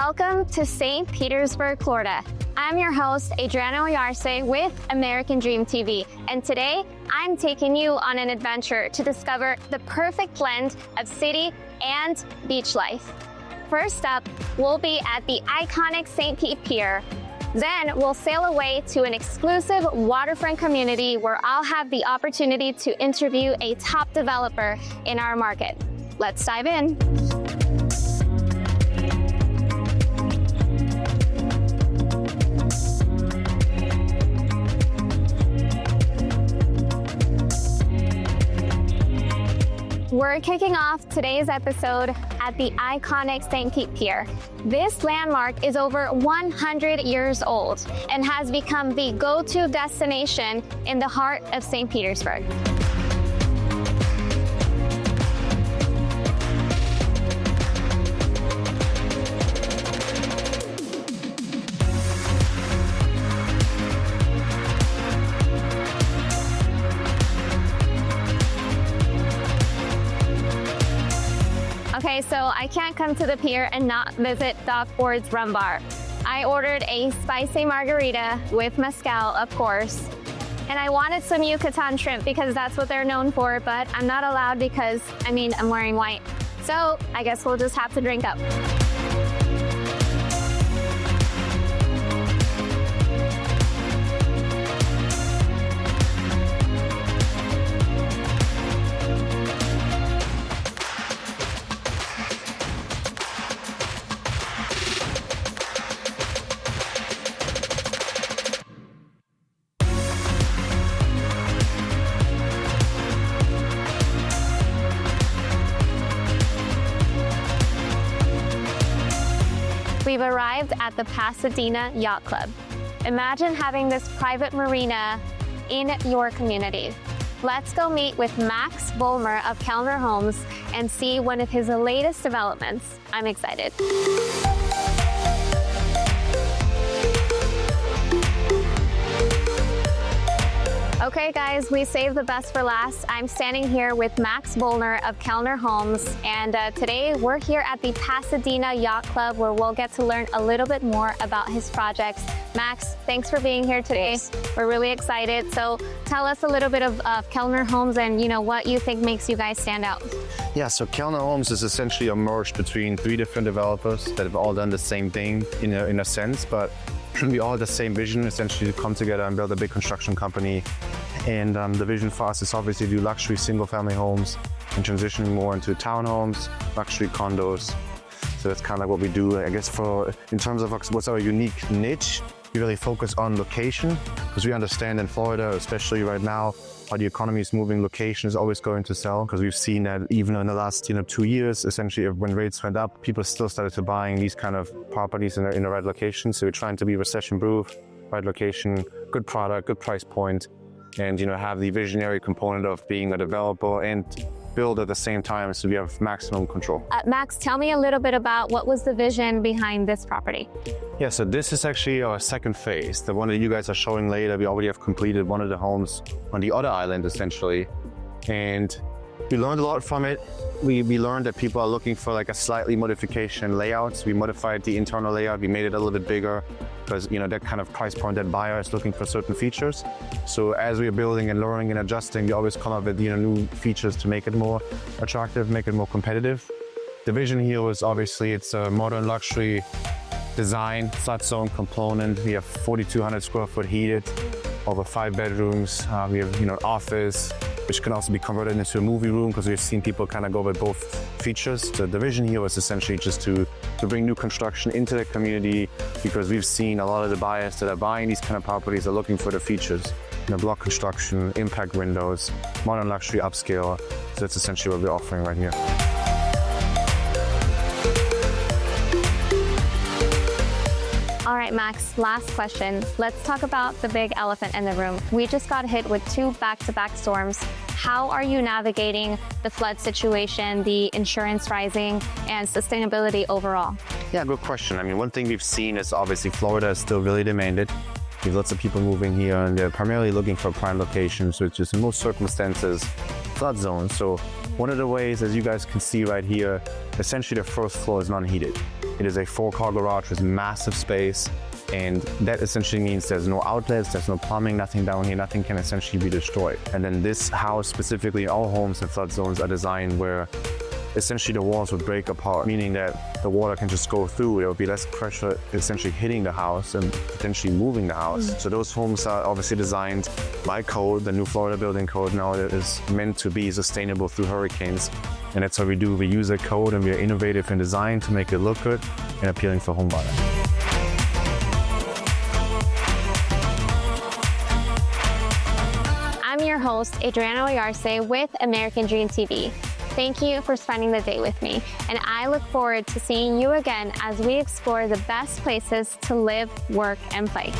Welcome to St. Petersburg, Florida. I'm your host, Adriana Oyarce with American Dream TV, and today I'm taking you on an adventure to discover the perfect blend of city and beach life. First up, we'll be at the iconic St. Pete Pier. Then we'll sail away to an exclusive waterfront community where I'll have the opportunity to interview a top developer in our market. Let's dive in. We're kicking off today's episode at the iconic St. Pete Pier. This landmark is over 100 years old and has become the go-to destination in the heart of St. Petersburg. Okay, so I can't come to the pier and not visit Doc Ford's Rum Bar. I ordered a spicy margarita with mezcal, of course, and I wanted some Yucatan shrimp because that's what they're known for, but I'm not allowed because, I'm wearing white. So I guess we'll just have to drink up. We've arrived at the Pasadena Yacht Club. Imagine having this private marina in your community. Let's go meet with Max Vollmer of Kellner Homes and see one of his latest developments. I'm excited. Okay guys, we saved the best for last. I'm standing here with Max Vollmer of Kellner Homes, and today we're here at the Pasadena Yacht Club where we'll get to learn a little bit more about his projects. Max, thanks for being here today. We're really excited. So tell us a little bit of Kellner Homes and what you think makes you guys stand out. Yeah, so Kellner Homes is essentially a merge between 3 different developers that have all done the same thing in a sense, but we all have the same vision, essentially to come together and build a big construction company. And the vision for us is obviously to do luxury single-family homes and transitioning more into townhomes, luxury condos. So that's kind of what we do. I guess in terms of what's our unique niche, we really focus on location because we understand in Florida, especially right now, how the economy is moving. Location is always going to sell because we've seen that even in the last 2 years, essentially when rates went up, people still started to buying these kind of properties in the right location. So we're trying to be recession-proof, right location, good product, good price point, and have the visionary component of being a developer and build at the same time, so we have maximum control. Max, tell me a little bit about what was the vision behind this property? Yeah, so this is actually our second phase. The one that you guys are showing later, we already have completed one of the homes on the other island, essentially. And we learned a lot from it. We learned that people are looking for like a slightly modification layouts. We modified the internal layout. We made it a little bit bigger because that kind of price point, that buyer is looking for certain features. So as we're building and learning and adjusting, we always come up with new features to make it more attractive, make it more competitive. The vision here was obviously it's a modern luxury design, flat zone component. We have 4,200 square foot heated, over 5 bedrooms. We have office, which can also be converted into a movie room because we've seen people kind of go with both features. So the vision here was essentially just to bring new construction into the community because we've seen a lot of the buyers that are buying these kind of properties are looking for the features. Block construction, impact windows, modern luxury upscale. So that's essentially what we're offering right here. All right, Max, last question. Let's talk about the big elephant in the room. We just got hit with 2 back-to-back storms. How are you navigating the flood situation, the insurance rising, and sustainability overall? Yeah, good question. One thing we've seen is obviously Florida is still really demanded. We have lots of people moving here and they're primarily looking for prime locations, which is in most circumstances flood zones. So one of the ways, as you guys can see right here, essentially the first floor is non-heated. It is a 4-car garage with massive space, and that essentially means there's no outlets, there's no plumbing, nothing down here, nothing can essentially be destroyed. And then this house, specifically all homes in flood zones, are designed where essentially the walls would break apart, meaning that the water can just go through. There would be less pressure essentially hitting the house and potentially moving the house. So those homes are obviously designed by code, the new Florida building code now, that is meant to be sustainable through hurricanes. And that's what we do. We use that code and we are innovative in design to make it look good and appealing for home buyers. I'm your host, Adriana Oyarce with American Dream TV. Thank you for spending the day with me, and I look forward to seeing you again as we explore the best places to live, work, and play.